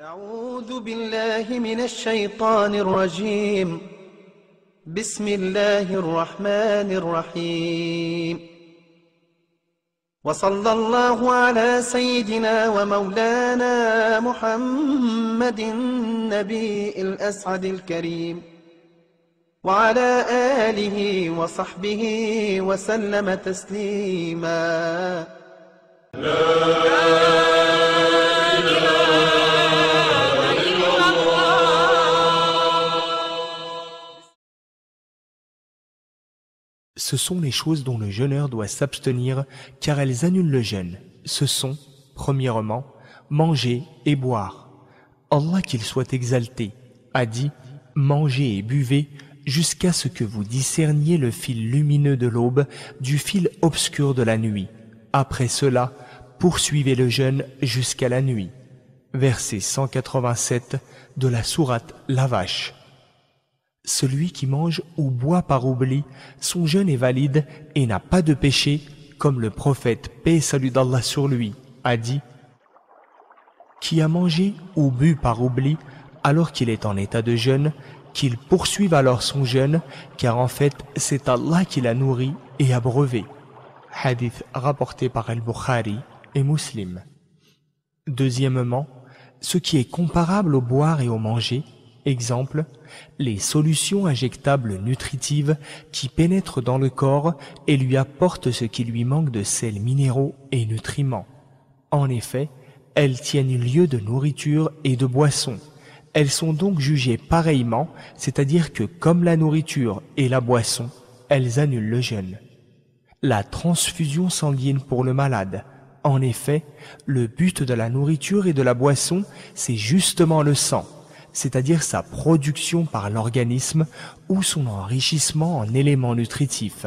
أعوذ بالله من الشيطان الرجيم. بسم الله الرحمن الرحيم. وصلى الله على سيدنا ومولانا محمد النبي الأسعد الكريم وعلى آله وصحبه وسلم تسليما. Ce sont les choses dont le jeûneur doit s'abstenir car elles annulent le jeûne. Ce sont, premièrement, manger et boire. Allah qu'il soit exalté a dit « Mangez et buvez jusqu'à ce que vous discerniez le fil lumineux de l'aube du fil obscur de la nuit. Après cela, poursuivez le jeûne jusqu'à la nuit. » Verset 187 de la sourate La Vache. Celui qui mange ou boit par oubli, son jeûne est valide et n'a pas de péché, comme le prophète, paix et salut d'Allah sur lui, a dit « Qui a mangé ou bu par oubli, alors qu'il est en état de jeûne, qu'il poursuive alors son jeûne, car en fait c'est Allah qui l'a nourri et abreuvé. » Hadith rapporté par Al-Bukhari et Muslim. Deuxièmement, ce qui est comparable au boire et au manger, exemple, les solutions injectables nutritives qui pénètrent dans le corps et lui apportent ce qui lui manque de sels minéraux et nutriments. En effet, elles tiennent lieu de nourriture et de boisson. Elles sont donc jugées pareillement, c'est-à-dire que comme la nourriture et la boisson, elles annulent le jeûne. La transfusion sanguine pour le malade. En effet, le but de la nourriture et de la boisson, c'est justement le sang, c'est-à-dire sa production par l'organisme ou son enrichissement en éléments nutritifs.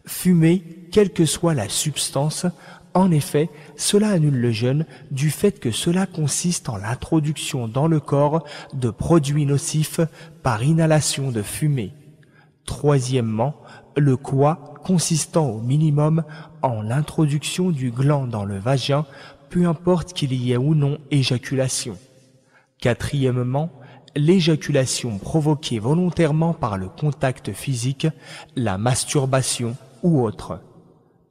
Fumer, quelle que soit la substance, en effet, cela annule le jeûne du fait que cela consiste en l'introduction dans le corps de produits nocifs par inhalation de fumée. Troisièmement, le quoi consistant au minimum en l'introduction du gland dans le vagin, peu importe qu'il y ait ou non éjaculation. Quatrièmement, l'éjaculation provoquée volontairement par le contact physique, la masturbation ou autre.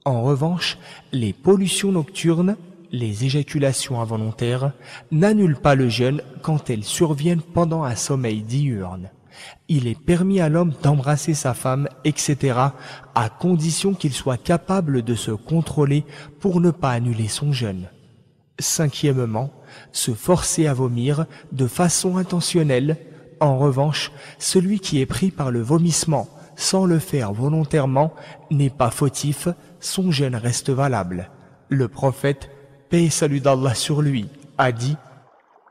En revanche, les pollutions nocturnes, les éjaculations involontaires, n'annulent pas le jeûne quand elles surviennent pendant un sommeil diurne. Il est permis à l'homme d'embrasser sa femme, etc., à condition qu'il soit capable de se contrôler pour ne pas annuler son jeûne. Cinquièmement, se forcer à vomir de façon intentionnelle. En revanche, celui qui est pris par le vomissement sans le faire volontairement n'est pas fautif, son jeûne reste valable. Le prophète, paix et salut d'Allah sur lui, a dit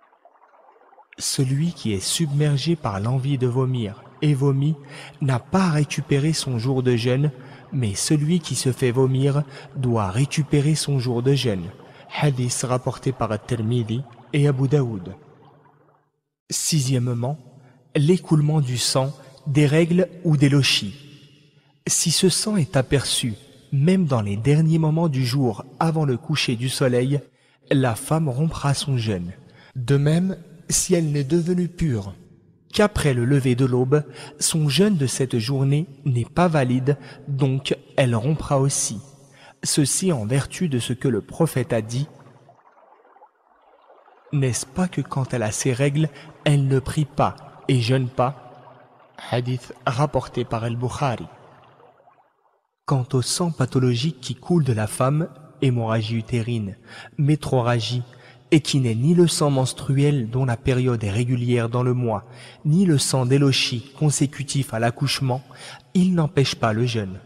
« Celui qui est submergé par l'envie de vomir et vomit n'a pas à récupérer son jour de jeûne, mais celui qui se fait vomir doit récupérer son jour de jeûne. » Hadith rapporté par At-Tirmidhi et Abu Daoud. Sixièmement, l'écoulement du sang, des règles ou des lochis. Si ce sang est aperçu, même dans les derniers moments du jour avant le coucher du soleil, la femme rompra son jeûne. De même, si elle n'est devenue pure qu'après le lever de l'aube, son jeûne de cette journée n'est pas valide, donc elle rompra aussi. Ceci en vertu de ce que le prophète a dit. N'est-ce pas que quand elle a ses règles, elle ne prie pas et jeûne pas? Hadith rapporté par Al-Bukhari. Quant au sang pathologique qui coule de la femme, hémorragie utérine, métrorragie, et qui n'est ni le sang menstruel dont la période est régulière dans le mois, ni le sang d'élochie consécutif à l'accouchement, il n'empêche pas le jeûne.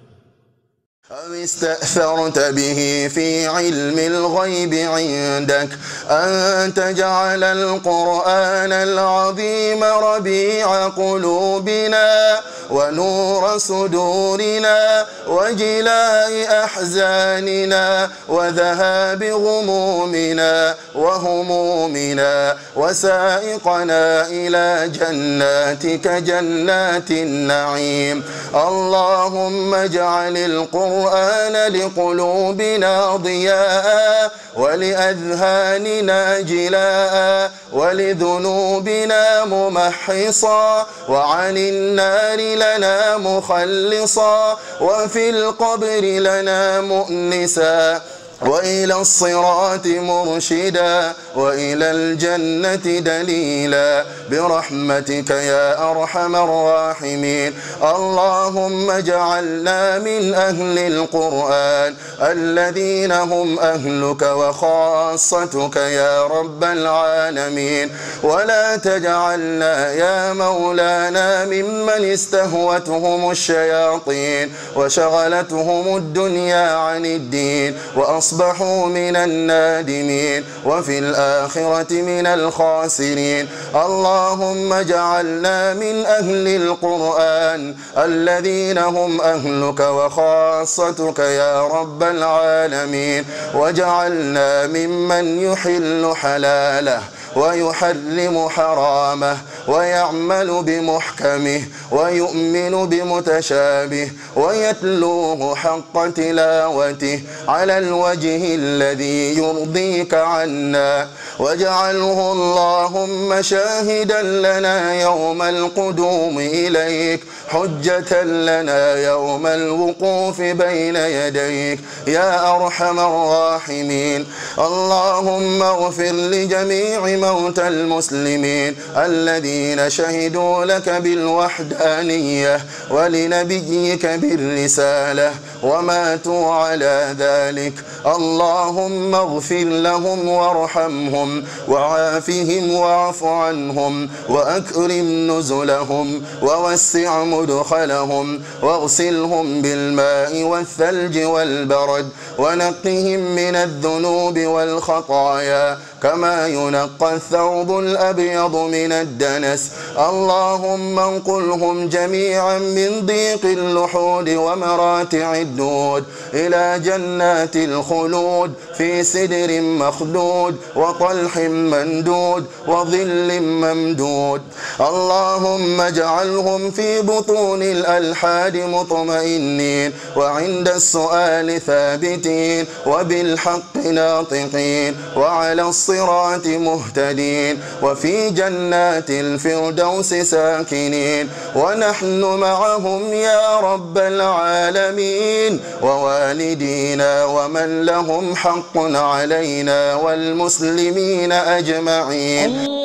أو استأثرت به في علم الغيب عندك أن تجعل القرآن العظيم ربيع قلوبنا ونور صدورنا وجلاء أحزاننا وذهاب غمومنا وهمومنا وسائقنا إلى جناتك جنات النعيم اللهم اجعل القرآن القرآن لقلوبنا ضياء ولأذهاننا جلاء ولذنوبنا ممحصا وعن النار لنا مخلصا وفي القبر لنا مؤنسا وإلى الصراط مرشدا وإلى الجنة دليلا برحمتك يا أرحم الراحمين. اللهم اجعلنا من أهل القرآن الذين هم أهلك وخاصتك يا رب العالمين، ولا تجعلنا يا مولانا ممن استهوتهم الشياطين وشغلتهم الدنيا عن الدين وأصبحوا من النادمين وفي الآخرة من الخاسرين. اللهم اجعلنا من أهل القرآن الذين هم أهلك وخاصتك يا رب العالمين، واجعلنا ممن يحل حلاله ويحرم حرامه ويعمل بمحكمه ويؤمن بمتشابه ويتلوه حق تلاوته على الوجه الذي يرضيك عنا، واجعله اللهم شاهدا لنا يوم القدوم إليك، حجة لنا يوم الوقوف بين يديك يا أرحم الراحمين. اللهم اغفر لجميع موتى المسلمين الذين شهدوا لك بالوحدانية ولنبيك بالرسالة وماتوا على ذلك. اللهم اغفر لهم وارحمهم وعافهم واعف عنهم وأكرم نزلهم ووسع مدخلهم واغسلهم بالماء والثلج والبرد ونقهم من الذنوب والخطايا كما ينقى الثوب الأبيض من الدنس. اللهم انقلهم جميعا من ضيق اللحود ومراتع الدود إلى جنات الخلود في سدر مخدود وطلح مندود وظل ممدود. اللهم اجعلهم في بطون الألحاد مطمئنين وعند السؤال ثابتين وبالحق ناطقين وعلى الصراط مهتدين وفي جنات الفردوس ساكنين، ونحن معهم يا رب العالمين ووالدينا ومن لهم حق علينا والمسلمين أجمعين.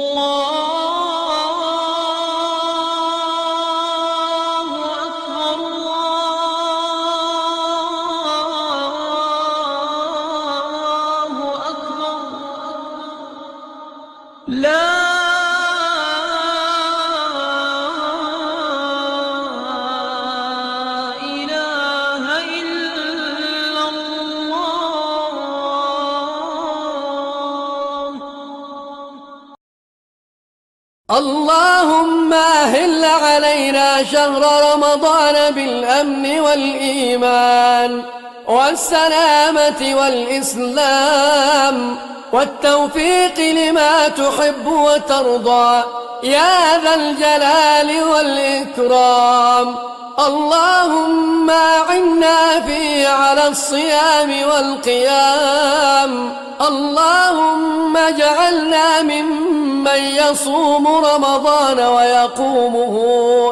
اللهم أهل علينا شهر رمضان بالأمن والإيمان والسلامة والإسلام والتوفيق لما تحب وترضى يا ذا الجلال والإكرام. اللهم أعنا فيه على الصيام والقيام. اللهم اجعلنا ممن يصوم رمضان ويقومه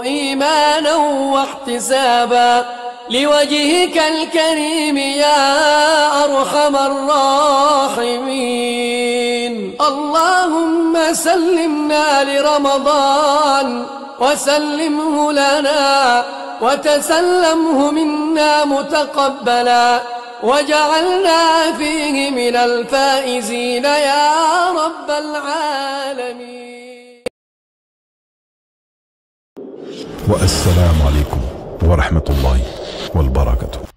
إيمانا واحتسابا لوجهك الكريم يا أرحم الراحمين. اللهم سلمنا لرمضان وسلمه لنا وتسلمه منا متقبلا وجعلنا فيه من الفائزين يا رب العالمين. والسلام عليكم ورحمة الله وبركاته.